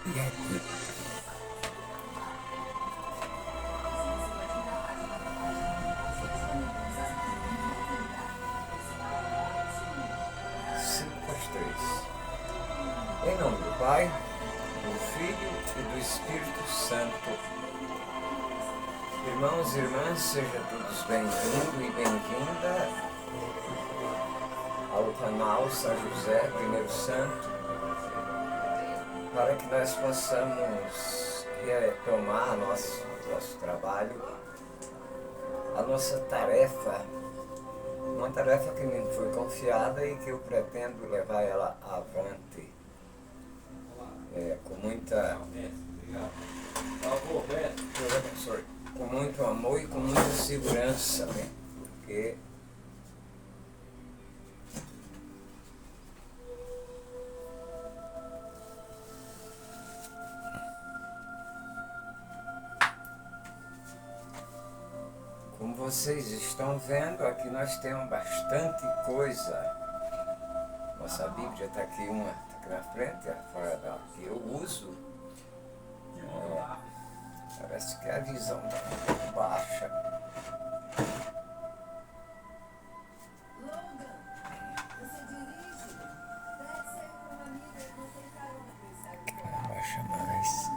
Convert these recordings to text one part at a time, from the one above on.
Em nome do Pai, do Filho e do Espírito Santo. Irmãos e irmãs, sejam todos bem-vindos e bem-vinda ao canal São José, Primeiro Santo, para que nós possamos retomar nosso trabalho, a nossa tarefa, uma tarefa que me foi confiada e que eu pretendo levar ela avante. Com muito amor e com muita segurança, né? Porque como vocês estão vendo, aqui nós temos bastante coisa. Nossa Bíblia está aqui, uma está aqui na frente, fora da que eu uso. Parece que a visão está um pouco baixa. Abaixa mais.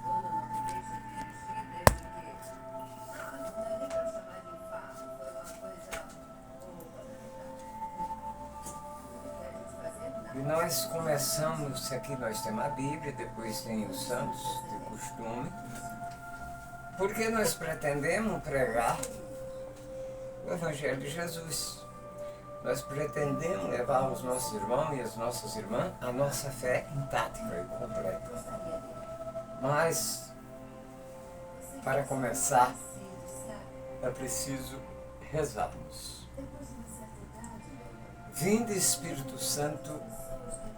E nós começamos, aqui nós temos a Bíblia, depois tem os santos, de costume, porque nós pretendemos pregar o Evangelho de Jesus. Nós pretendemos levar aos nossos irmãos e às nossas irmãs a nossa fé intacta e completa. Mas, para começar, é preciso rezarmos. Vinde, Espírito Santo,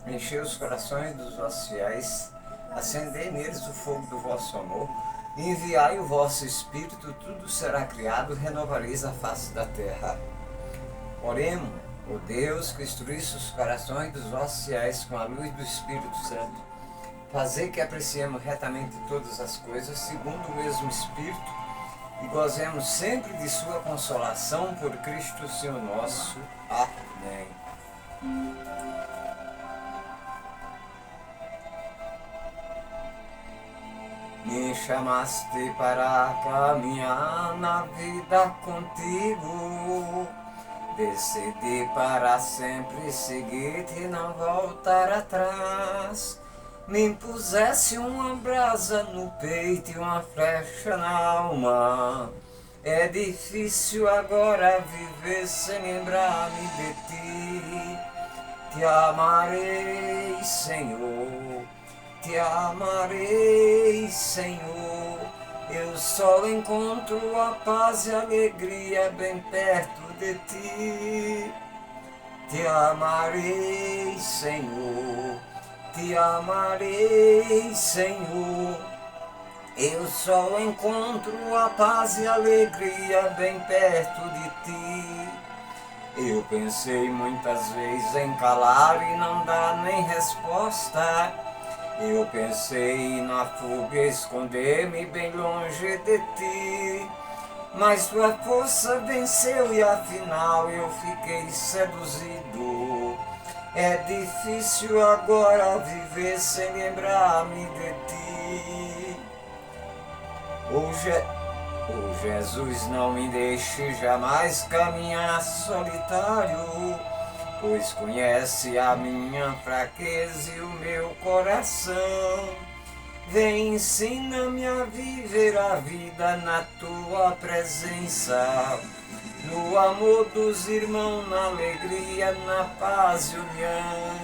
encher os corações dos vossos fiéis, acendei neles o fogo do vosso amor, enviai o vosso Espírito, tudo será criado, renovareis a face da terra. Oremos, ó Deus, que instruísse os corações dos vossos fiéis com a luz do Espírito Santo, fazei que apreciemos retamente todas as coisas, segundo o mesmo Espírito, e gozemos sempre de sua consolação por Cristo Senhor nosso. Amém. Me chamaste para caminhar na vida contigo, decidi para sempre seguir-te e não voltar atrás. Me impusesse uma brasa no peito e uma flecha na alma. É difícil agora viver sem lembrar-me de ti. Te amarei, Senhor. Te amarei, Senhor, eu só encontro a paz e a alegria bem perto de ti. Te amarei, Senhor, te amarei, Senhor, eu só encontro a paz e a alegria bem perto de ti. Eu pensei muitas vezes em calar e não dar nem resposta. Eu pensei na fuga, esconder-me bem longe de ti, mas tua força venceu e afinal eu fiquei seduzido. É difícil agora viver sem lembrar-me de ti. Oh Jesus, não me deixe jamais caminhar solitário, pois conhece a minha fraqueza e o meu coração. Vem, ensina-me a viver a vida na tua presença, no amor dos irmãos, na alegria, na paz e união.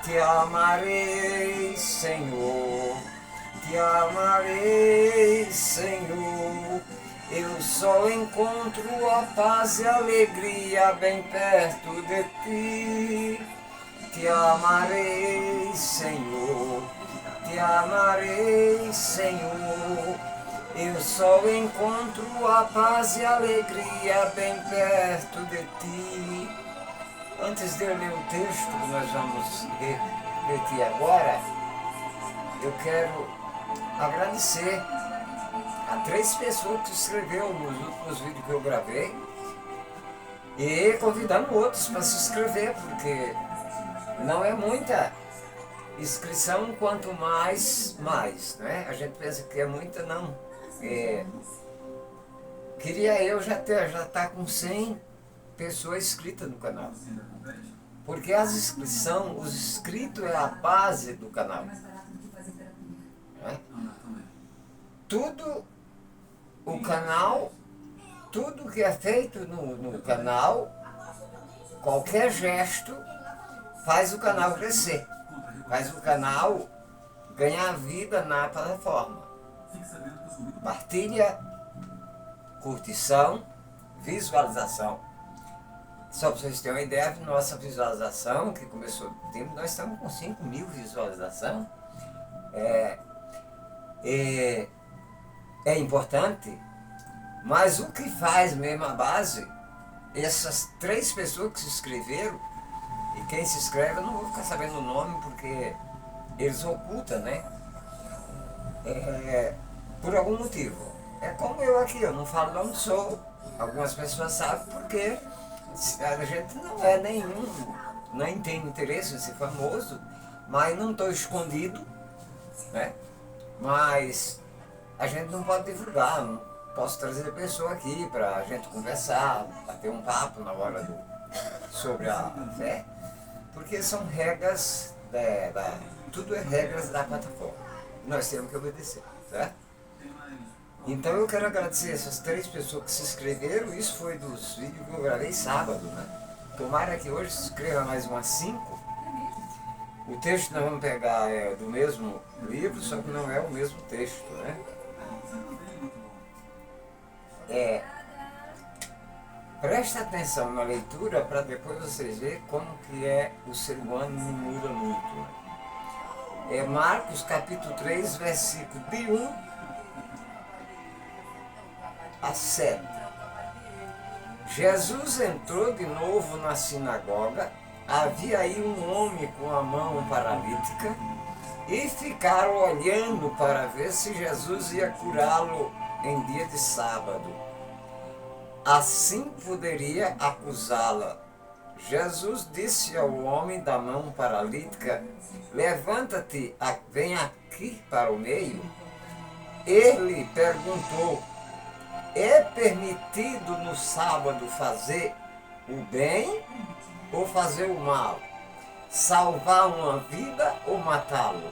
Te amarei, Senhor, te amarei, Senhor, eu só encontro a paz e a alegria bem perto de ti. Te amarei, Senhor, te amarei, Senhor, eu só encontro a paz e a alegria bem perto de ti. Antes de eu ler o texto que nós vamos refletir agora, eu quero agradecer a 3 pessoas que se inscreveram nos últimos vídeos que eu gravei e convidando outros para se inscrever, porque não é muita inscrição, quanto mais, né? A gente pensa que é muita, não. Queria eu já estar com 100 pessoas inscritas no canal. Porque as inscrições, os inscritos é a base do canal. Né? Tudo o canal, tudo que é feito no canal, qualquer gesto faz o canal crescer, faz o canal ganhar vida na plataforma. Partilha, curtição, visualização. Só para vocês terem uma ideia de nossa visualização, que começou no tempo, nós estamos com 5.000 visualizações. É importante, mas o que faz mesmo a base, essas 3 pessoas que se inscreveram, e quem se inscreve, eu não vou ficar sabendo o nome porque eles ocultam, né? Por algum motivo. É como eu aqui, eu não falo onde sou. Algumas pessoas sabem porque a gente não é nenhum, nem tem interesse em ser famoso, mas não estou escondido, né? Mas a gente não pode divulgar, não posso trazer a pessoa aqui para a gente conversar, bater um papo na hora sobre a fé, porque são regras, tudo é regras da plataforma, nós temos que obedecer, certo? Então eu quero agradecer essas 3 pessoas que se inscreveram, isso foi dos vídeos que eu gravei sábado, né? Tomara que hoje se inscreva mais umas 5. O texto que nós vamos pegar é do mesmo livro, só que não é o mesmo texto, né? Presta atenção na leitura para depois vocês verem como que o ser humano não muda muito. Né? É Marcos capítulo 3, versículo de 1 a 7. Jesus entrou de novo na sinagoga, havia aí um homem com a mão paralítica e ficaram olhando para ver se Jesus ia curá-lo em dia de sábado. Assim poderia acusá-la. Jesus disse ao homem da mão paralítica: levanta-te, vem aqui para o meio. Ele perguntou: é permitido no sábado fazer o bem ou fazer o mal? Salvar uma vida ou matá-lo?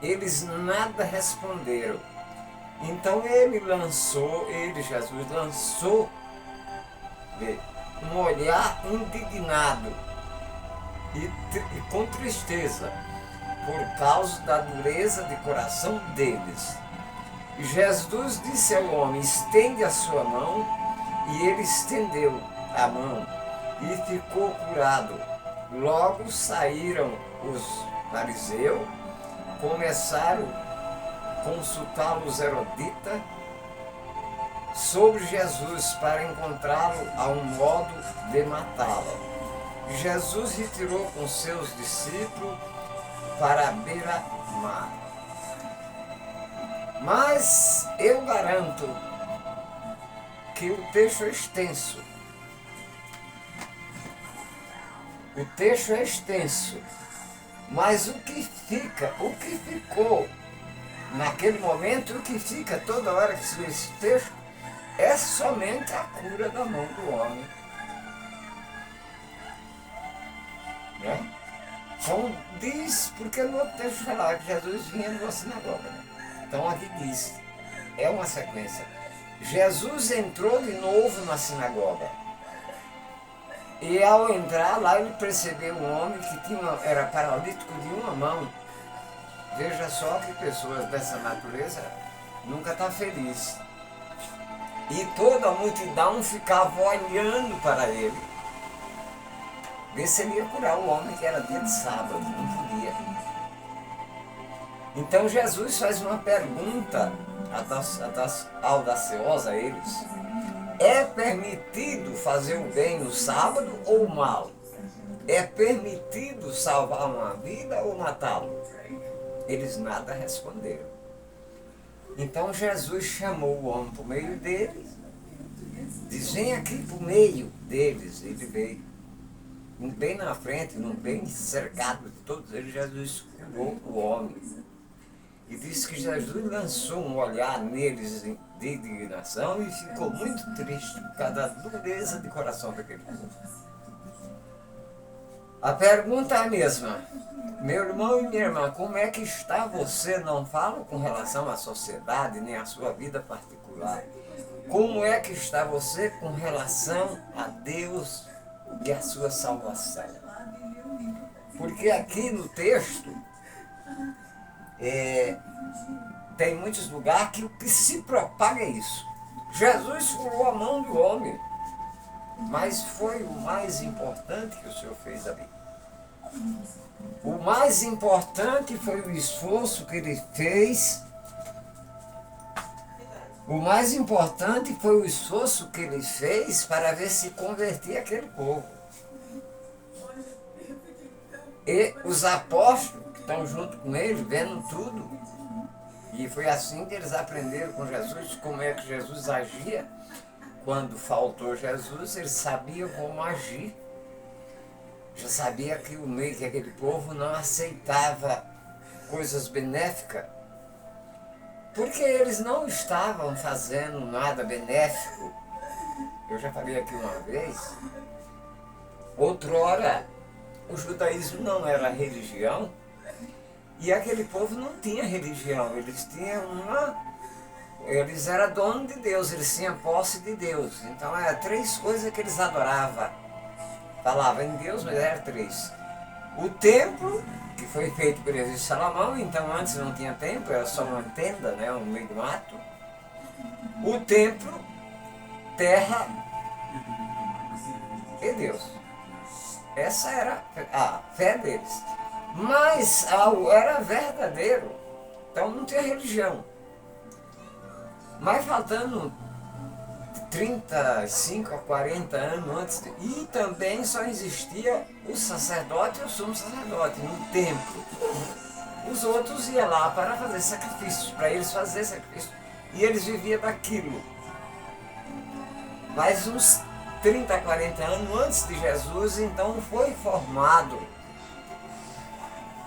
Eles nada responderam. Então Jesus lançou um olhar indignado e com tristeza por causa da dureza de coração deles. Jesus disse ao homem: estende a sua mão, e ele estendeu a mão e ficou curado. Logo saíram os fariseus, começaram a consultar os eruditas sobre Jesus para encontrá-lo a um modo de matá-lo. Jesus retirou com seus discípulos para a beira-mar. Mas eu garanto que o texto é extenso. O texto é extenso. Mas o que ficou naquele momento, o que fica toda hora que se lê esse texto, é somente a cura da mão do homem. Né? Então diz, porque no outro texto fala que Jesus vinha numa sinagoga. Né? Então aqui diz, é uma sequência. Jesus entrou de novo na sinagoga. E ao entrar lá, ele percebeu um homem que era paralítico de uma mão. Veja só que pessoas dessa natureza nunca estão felizes. E toda a multidão ficava olhando para ele. Ver se ele ia curar o homem, que era dia de sábado, não podia. Então Jesus faz uma pergunta audaciosa a eles. É permitido fazer o bem no sábado ou o mal? É permitido salvar uma vida ou matá-lo? Eles nada responderam. Então Jesus chamou o homem para o meio deles, diz: vem aqui para o meio deles. Ele veio, bem na frente, bem cercado de todos eles. Jesus curou o homem. E diz que Jesus lançou um olhar neles de indignação e ficou muito triste por causa da dureza de coração daquele povo. A pergunta é a mesma. Meu irmão e minha irmã, como é que está você? Não falo com relação à sociedade nem à sua vida particular. Como é que está você com relação a Deus e a sua salvação? Porque aqui no texto tem muitos lugares que o que se propaga é isso. Jesus curou a mão do homem, mas foi o mais importante que o Senhor fez ali. O mais importante foi o esforço que ele fez. O mais importante foi o esforço que ele fez para ver se convertia aquele povo. E os apóstolos que estão junto com ele, vendo tudo, e foi assim que eles aprenderam com Jesus como é que Jesus agia. Quando faltou Jesus, eles sabiam como agir. Já sabia que o meio que aquele povo não aceitava coisas benéficas, porque eles não estavam fazendo nada benéfico. Eu já falei aqui uma vez, outrora o judaísmo não era religião e aquele povo não tinha religião, eles eram donos de Deus, eles tinham posse de Deus. Então eram 3 coisas que eles adoravam. Falava em Deus, mas era 3. O templo, que foi feito por Jesus de Salomão, então antes não tinha templo, era só uma tenda, né, no meio do mato. O templo, terra e Deus. Essa era a fé deles. Mas era verdadeiro, então não tinha religião. Mas faltando 35 a 40 anos antes, e também só existia o sacerdote e o sumo sacerdote no templo. Os outros iam lá para fazer sacrifícios, para eles fazer sacrifício, e eles viviam daquilo. Mas uns 30 a 40 anos antes de Jesus, então foi formado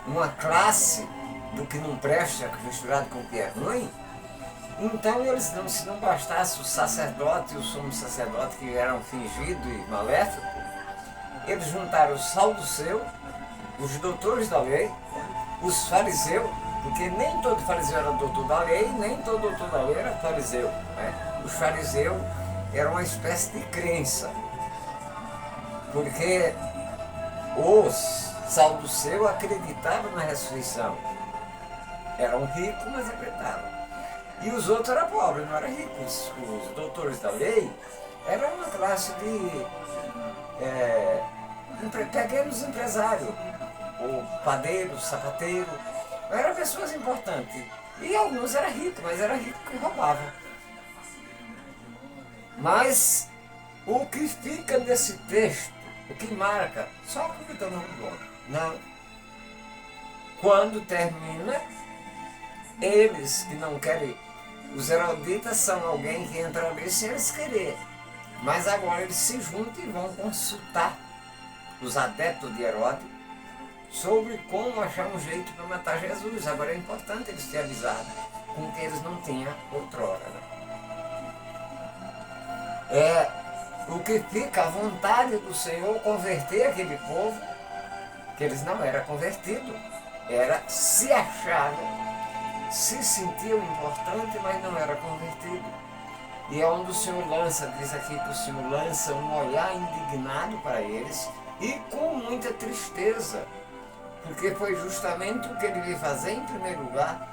uma classe do que não presta misturado com o que é ruim. Então eles se não bastasse o sacerdote e o sumo sacerdote, que eram fingidos e maléficos, eles juntaram os saduceus, os doutores da lei, os fariseus, porque nem todo fariseu era doutor da lei, nem todo doutor da lei era fariseu, né? Os fariseus eram uma espécie de crença, porque os saduceus acreditavam na ressurreição, eram ricos, mas acreditavam. E os outros eram pobres, não eram ricos. Os doutores da lei eram uma classe de pequenos empresários, ou padeiros, sapateiros, eram pessoas importantes. E alguns eram ricos, mas eram ricos que roubavam. Mas o que fica nesse texto, o que marca, só acreditando no nome, não. Quando termina, eles que não querem, os eruditas são alguém que entra ali sem eles querer, mas agora eles se juntam e vão consultar os adeptos de Herodes sobre como achar um jeito para matar Jesus. Agora é importante eles terem avisado, com que eles não tinham outrora, né? O que fica a vontade do Senhor converter aquele povo, que eles não eram convertidos, se achavam, se sentiam importante, mas não era convertido. E é onde o Senhor lança, diz aqui que o Senhor lança um olhar indignado para eles e com muita tristeza, porque foi justamente o que ele veio fazer. Em primeiro lugar,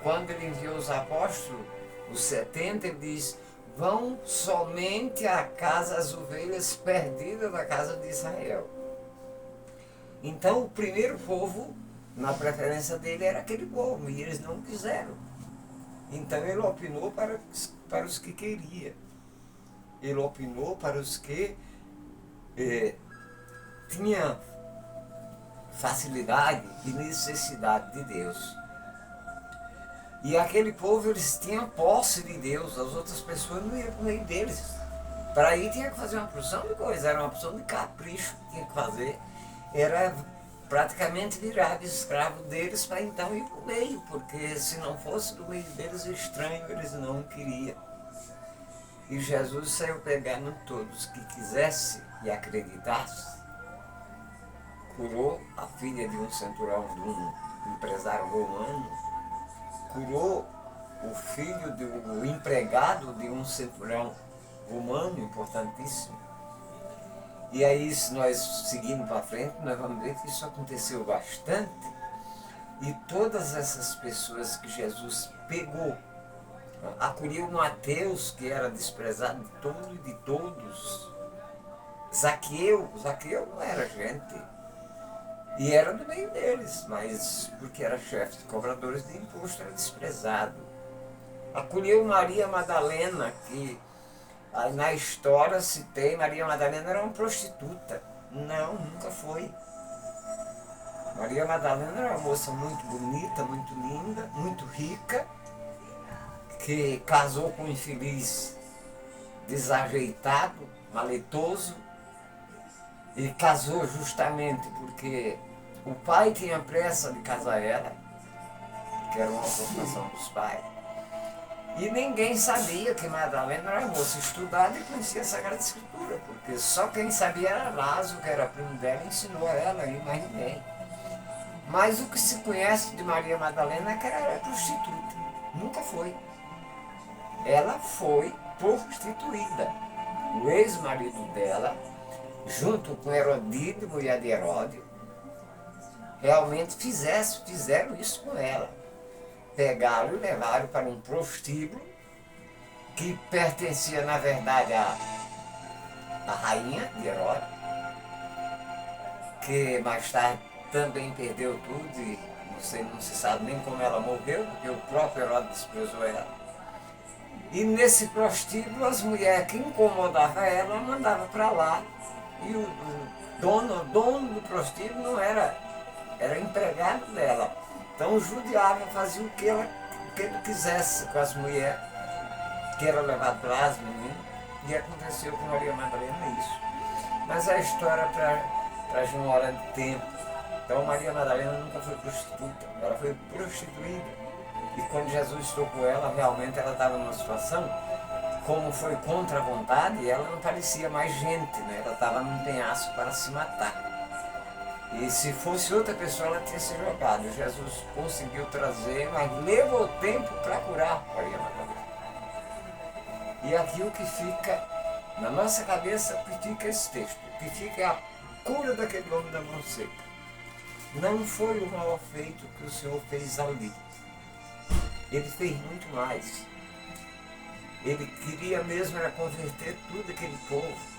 quando ele enviou os apóstolos, os 70, ele diz: vão somente à casa, as ovelhas perdidas da casa de Israel. Então o primeiro povo, na preferência dele, era aquele povo, e eles não quiseram. Então ele opinou para os que queria. Ele opinou para os que tinham facilidade e necessidade de Deus. E aquele povo, eles tinham posse de Deus, as outras pessoas não iam para o meio deles. Para ir tinha que fazer uma porção de coisa, era uma porção de capricho que tinha que fazer. Era praticamente virado escravo deles para então ir para o meio, porque se não fosse do meio deles, estranho, eles não queriam. E Jesus saiu pegando todos que quisesse e acreditasse. Curou a filha de um centurião, de um empresário romano, curou o filho do empregado de um centurião romano importantíssimo. E aí, se nós seguirmos para frente, nós vamos ver que isso aconteceu bastante. E todas essas pessoas que Jesus pegou, acolheu Mateus, que era desprezado de todo e de todos. Zaqueu não era gente. E era do meio deles, mas porque era chefe de cobradores de imposto, era desprezado. Acolheu Maria Madalena, que na história se tem, Maria Madalena era uma prostituta. Não, nunca foi. Maria Madalena era uma moça muito bonita, muito linda, muito rica, que casou com um infeliz desajeitado, maletoso, e casou justamente porque o pai tinha pressa de casar ela, que era uma ocupação dos pais. E ninguém sabia que Madalena era moça estudada e conhecia a Sagrada Escritura, porque só quem sabia era Lázaro, que era primo dela, e ensinou a ela e mais ninguém. Mas o que se conhece de Maria Madalena é que ela era prostituta. Nunca foi. Ela foi prostituída. O ex-marido dela, junto com Herodíade, mulher de Herodes, realmente fizeram isso com ela. Pegaram e levaram para um prostíbulo que pertencia, na verdade, à rainha de Herodes, que mais tarde também perdeu tudo e não se sabe nem como ela morreu, porque o próprio Herodes desprezou ela. E nesse prostíbulo, as mulheres que incomodavam ela, mandavam para lá. E o dono do prostíbulo não era empregado dela. Então judiava, fazia o que ele quisesse com as mulheres, que era levado para lá, as meninas, e aconteceu com Maria Madalena isso. Mas a história para de uma hora de tempo. Então Maria Madalena nunca foi prostituta, ela foi prostituída. E quando Jesus tocou ela, realmente ela estava numa situação, como foi contra a vontade, ela não parecia mais gente, né? Ela estava num penhasco para se matar. E se fosse outra pessoa, ela tinha se jogado. Jesus conseguiu trazer, mas levou tempo para curar Maria Madalena. E aqui o que fica na nossa cabeça, o que fica esse texto, o que fica é a cura daquele homem da mão seca. Não foi o mal feito que o Senhor fez ali. Ele fez muito mais. Ele queria mesmo era converter tudo aquele povo.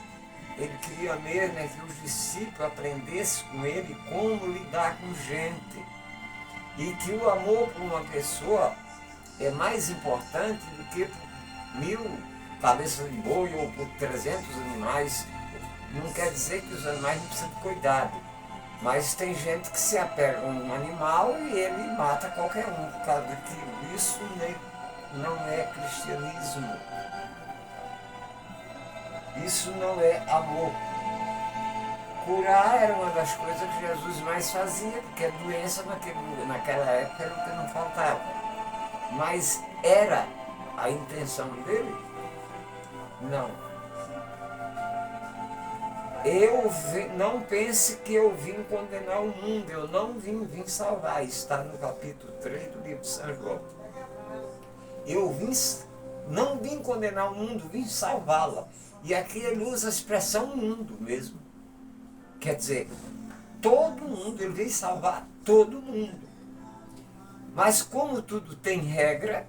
Ele queria mesmo que os discípulos aprendessem com ele como lidar com gente. E que o amor por uma pessoa é mais importante do que por 1000 cabeças de boi ou por 300 animais. Não quer dizer que os animais não precisam de cuidado. Mas tem gente que se apega a um animal e ele mata qualquer um por causa daquilo. Isso não é cristianismo. Isso não é amor. Curar era uma das coisas que Jesus mais fazia, porque a doença naquela época era o que não faltava. Mas era a intenção dele? Não. Não pense que eu vim condenar o mundo, eu não vim salvar. Está no capítulo 3 do livro de São João. Não vim condenar o mundo, vim salvá-la. E aqui ele usa a expressão mundo mesmo. Quer dizer, todo mundo, ele veio salvar todo mundo. Mas como tudo tem regra,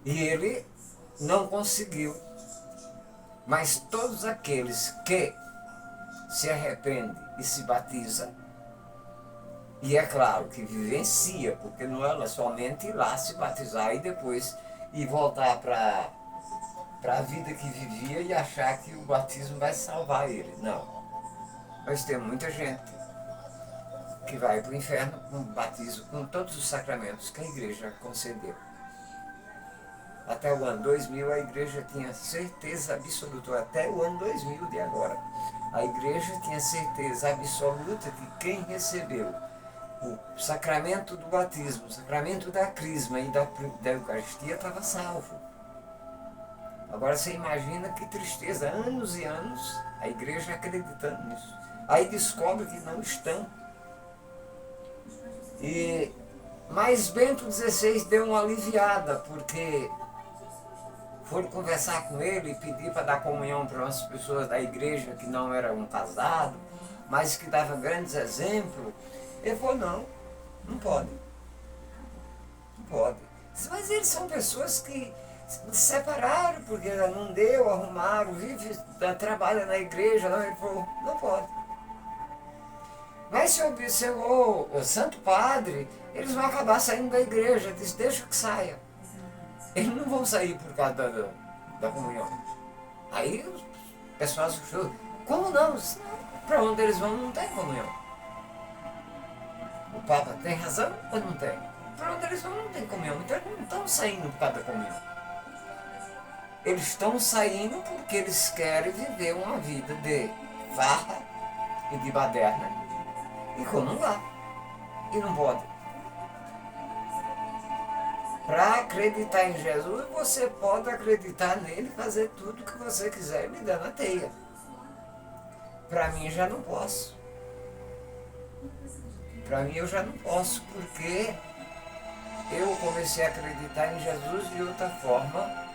e ele não conseguiu. Mas todos aqueles que se arrependem e se batizam, e é claro que vivencia, porque não é somente ir lá se batizar e depois ir voltar para a vida que vivia e achar que o batismo vai salvar ele. Não. Mas tem muita gente que vai para o inferno com batismo, com todos os sacramentos que a igreja concedeu. Até o ano 2000 a igreja tinha certeza absoluta, até o ano 2000 de agora, a igreja tinha certeza absoluta que quem recebeu o sacramento do batismo, o sacramento da crisma e da Eucaristia estava salvo. Agora você imagina que tristeza, anos e anos a igreja acreditando nisso. Aí descobre que não estão. Mas Bento XVI deu uma aliviada, porque foram conversar com ele e pedir para dar comunhão para umas pessoas da igreja que não eram casados, mas que davam grandes exemplos. Ele falou, não pode. Não pode. Mas eles são pessoas que se separaram, porque não deu, arrumaram, trabalham na igreja. Não, ele falou, não pode. Mas se observou o Santo Padre, eles vão acabar saindo da igreja. Diz, deixa que saia. Eles não vão sair por causa da comunhão. Aí o pessoal assustou. Como não? Para onde eles vão não tem comunhão. O Papa tem razão ou não tem? Para onde eles vão não tem comunhão. Então eles não estão saindo por causa da comunhão. Eles estão saindo porque eles querem viver uma vida de farra e de baderna. E comungar. E não pode. Para acreditar em Jesus, você pode acreditar nele e fazer tudo que você quiser e me dar na teia. Para mim já não posso. Para mim eu já não posso, porque eu comecei a acreditar em Jesus de outra forma.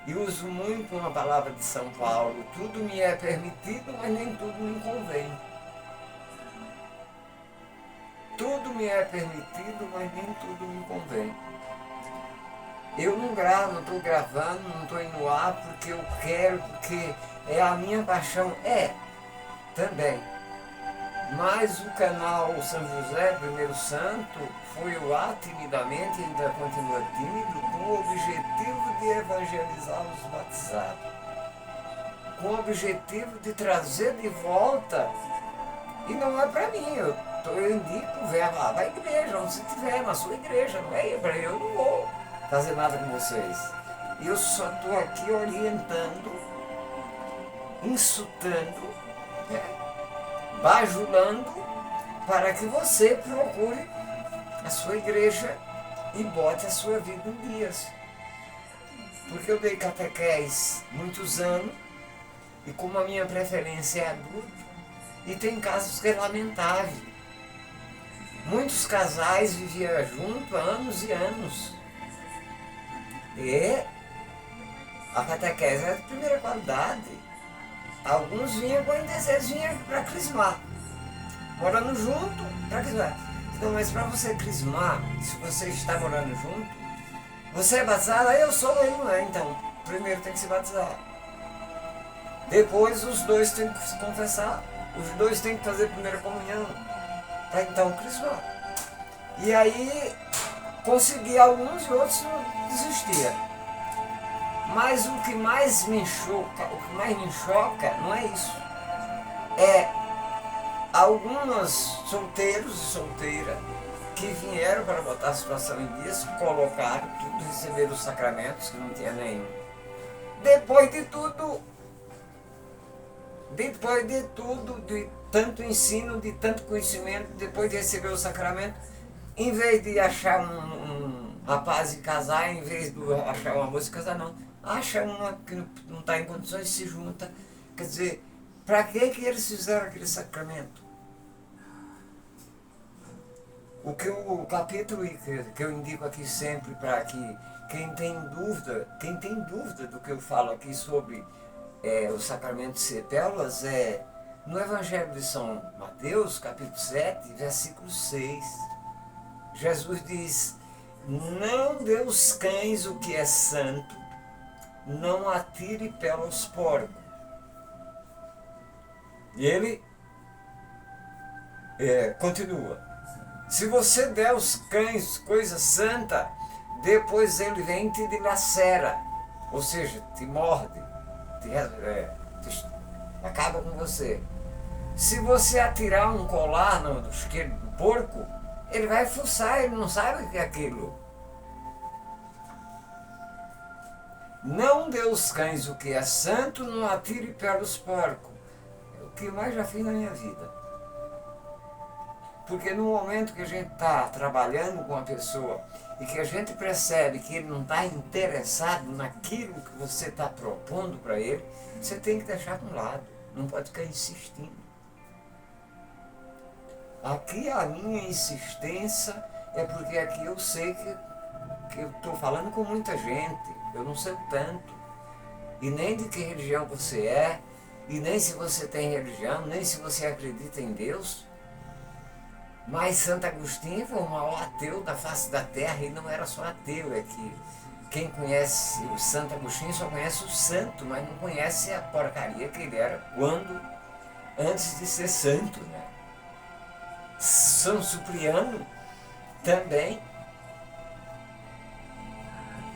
E uso muito uma palavra de São Paulo, tudo me é permitido, mas nem tudo me convém. Tudo me é permitido, mas nem tudo me convém. Eu não gravo, não estou gravando, não estou indo no ar porque eu quero, porque é a minha paixão. Também. Mas o canal São José, Primeiro Santo, foi lá timidamente, ainda continua tímido, com o objetivo de evangelizar os batizados. Com o objetivo de trazer de volta. E não é para mim, eu indico o verbo lá para a igreja, onde você estiver, na sua igreja, não é para eu não vou fazer nada com vocês. Eu só estou aqui orientando, insultando, bajulando, para que você procure a sua igreja e bote a sua vida em dias. Porque eu dei catequese muitos anos, e como a minha preferência é adulto, e tem casos que é lamentável. Muitos casais viviam juntos há anos e anos. E a catequese é de primeira qualidade. Alguns vinham com desejo, vinham para crismar. Morando junto, para crismar. Então, mas para você crismar, se você está morando junto, você é batizado, eu sou, ele não é. Então, primeiro tem que se batizar. Depois os dois têm que se confessar. Os dois têm que fazer a primeira comunhão, para então crismar. E aí, consegui alguns e outros desistia. Mas o que mais me choca não é isso. É alguns solteiros e solteiras que vieram para botar a situação em dias, colocaram tudo, receberam os sacramentos, que não tinha nenhum. Depois de tanto ensino, de tanto conhecimento, depois de receber o sacramento, em vez de achar um rapaz e casar, em vez de achar uma moça e casar, não. Acha uma que não está em condições, se junta. Quer dizer, para que eles fizeram aquele sacramento? O capítulo que eu indico aqui sempre para que quem tem dúvida do que eu falo aqui sobre o sacramento de ser pérolas, no Evangelho de São Mateus, capítulo 7, versículo 6. Jesus diz, não dê aos cães o que é santo, não atire pérolas aos porcos. E ele continua. Se você der aos cães coisa santa, depois ele vem e te dilacera, ou seja, te morde, acaba com você. Se você atirar um colar no isqueiro do porco, ele vai fuçar, ele não sabe o que é aquilo. Não dê aos cães o que é santo, não atire pelos porcos. É o que eu mais já fiz na minha vida. Porque no momento que a gente está trabalhando com uma pessoa e que a gente percebe que ele não está interessado naquilo que você está propondo para ele, você tem que deixar de um lado, não pode ficar insistindo. Aqui a minha insistência é porque aqui eu sei que eu estou falando com muita gente, eu não sei tanto, e nem de que religião você é, e nem se você tem religião, nem se você acredita em Deus. Mas Santo Agostinho foi o maior ateu da face da terra, e não era só ateu, é que quem conhece o Santo Agostinho só conhece o santo, mas não conhece a porcaria que ele era antes de ser santo, né? São Cipriano também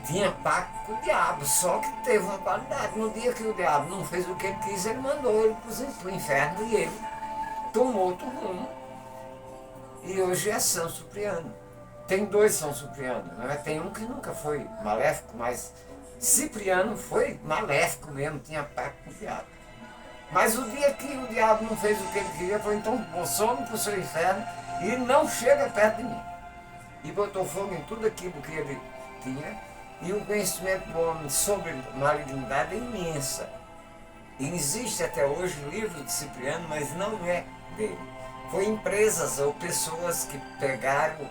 tinha pacto com o diabo, só que teve uma qualidade. No dia que o diabo não fez o que ele quis, ele mandou ele para o inferno e ele tomou outro rumo. E hoje é São Cipriano. Tem dois São Cipriano, né? Tem um que nunca foi maléfico, mas Cipriano foi maléfico mesmo, tinha pacto com o diabo. Mas o dia que o diabo não fez o que ele queria, foi então some para o seu inferno e não chega perto de mim. E botou fogo em tudo aquilo que ele tinha, e o conhecimento do homem sobre malignidade é imensa. E existe até hoje o livro de Cipriano, mas não é dele. Foi empresas ou pessoas que pegaram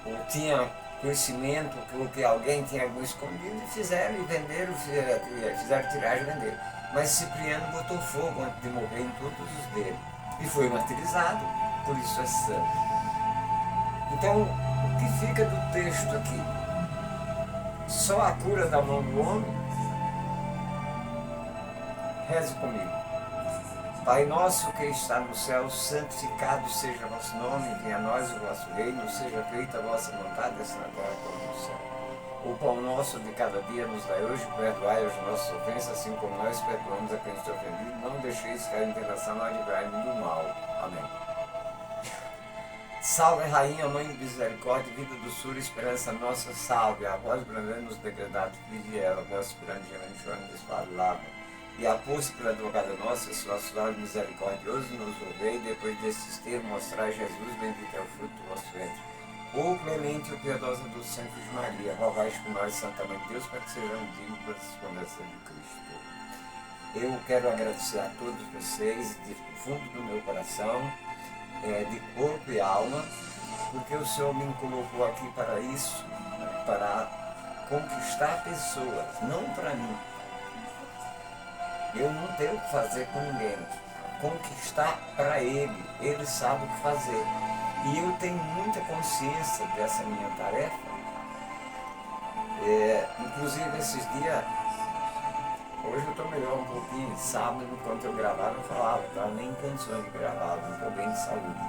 ou tinham conhecimento que alguém tinha algum escondido e fizeram e venderam, fizeram tiragem e venderam. Mas Cipriano botou fogo antes de morrer em todos os dele e foi martirizado, por isso é santo. Então, o que fica do texto aqui? Só a cura da mão do homem? Reze comigo. Pai nosso que está no céu, santificado seja o vosso nome, venha a nós o vosso reino, seja feita a vossa vontade, assim na terra como no céu. O pão nosso de cada dia nos dai hoje, perdoai as nossas ofensas, assim como nós perdoamos a quem nos tem ofendido. Não deixeis cair em tentação, mas livrai-nos do mal. Amém. Salve, Rainha, Mãe de Misericórdia, vida, doçura, esperança nossa, salve. A vós, brandando nos degredados, viviera, a vós, esperando, gemendo, chorando, desvalado. E apóstolo pela advogada nossa, se vosso lado misericordioso nos ouvei, depois destes termos mostrai Jesus, bendito é o fruto do vosso ventre. Ô clemente e piedosa do Santo de Maria, rogai por nós, Santa Mãe de Deus, para que sejamos dignos das promessas de Cristo. Eu quero agradecer a todos vocês, do fundo do meu coração, de corpo e alma, porque o Senhor me colocou aqui para isso, para conquistar pessoas, não para mim. Eu não tenho o que fazer com ninguém, conquistar para ele sabe o que fazer. E eu tenho muita consciência dessa minha tarefa. Inclusive esses dias, hoje eu estou melhor um pouquinho, sábado, enquanto eu gravava, não falava, estava nem em condições de gravar, não estou bem de saúde.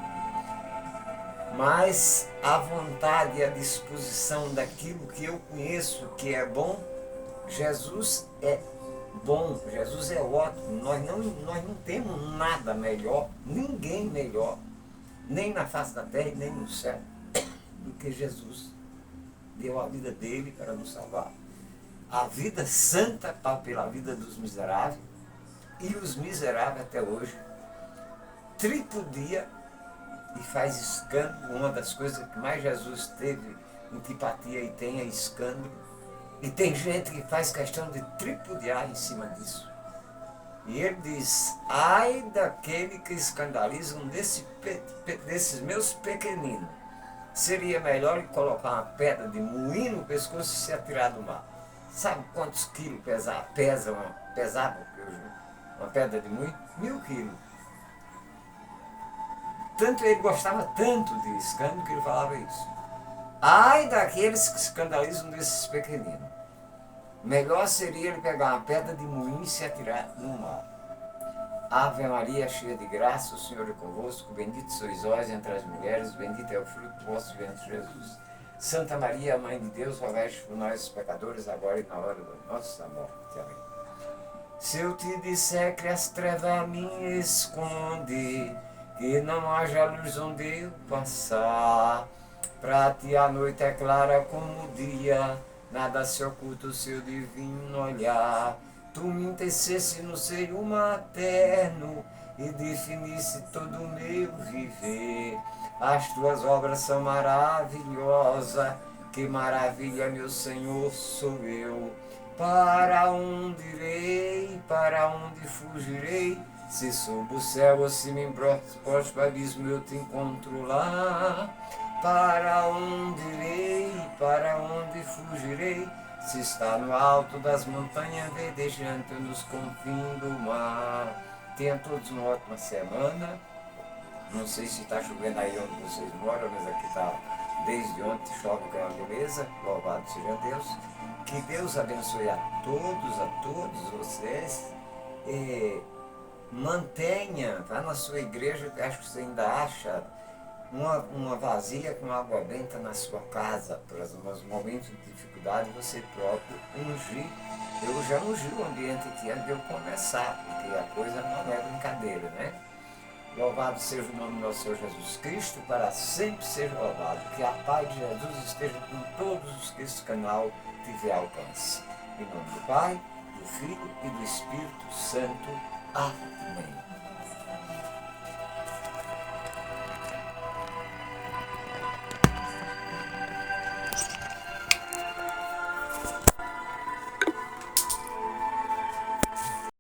Mas a vontade e a disposição daquilo que eu conheço que é bom, Jesus é bom, Jesus é ótimo, nós não temos nada melhor, ninguém melhor, nem na face da terra e nem no céu, do que Jesus deu a vida dele para nos salvar. A vida santa pela vida dos miseráveis, e os miseráveis até hoje tripudia e faz escândalo. Uma das coisas que mais Jesus teve antipatia e tem é escândalo. E tem gente que faz questão de tripudiar em cima disso. E ele diz, ai daquele que escandaliza um desses meus pequeninos. Seria melhor ele colocar uma pedra de moinho no pescoço e se atirar do mar. Sabe quantos quilos pesava uma pedra de moinho? 1000 quilos. Tanto ele gostava tanto de escândalo que ele falava isso. Ai daqueles que escandalizam desses pequeninos. Melhor seria ele pegar uma pedra de moinho e se atirar no mar. Ave Maria, cheia de graça, o Senhor é convosco, bendito sois vós entre as mulheres, bendito é o fruto do vosso ventre, Jesus. Santa Maria, Mãe de Deus, rogai por nós, pecadores, agora e na hora da nossa morte. Amém. Se eu te disser que as trevas me esconde, que não haja luz onde eu passar, pra ti a noite é clara como o dia, nada se oculta o seu divino olhar. Tu me tecesse no seio materno e definisse todo o meu viver. As tuas obras são maravilhosas, que maravilha, meu Senhor, sou eu. Para onde irei, para onde fugirei? Se sob o céu ou se me posto o abismo, eu te encontro lá. Para onde irei, para onde fugirei? Se está no alto das montanhas verdejante nos confins do mar. Tenham todos uma ótima semana. Não sei se está chovendo aí onde vocês moram, mas aqui está desde ontem, chove com uma beleza. Louvado seja Deus. Que Deus abençoe a todos vocês. Mantenha, vá na sua igreja, acho que você ainda acha uma vasilha com água benta na sua casa, para os momentos de dificuldade você próprio ungir. Eu já ungi o ambiente aqui antes de eu começar, porque a coisa não é brincadeira, né? Louvado seja o nome do nosso Senhor Jesus Cristo, para sempre seja louvado. Que a paz de Jesus esteja com todos os que esse canal tiver alcance. Em nome do Pai, do Filho e do Espírito Santo. Amém.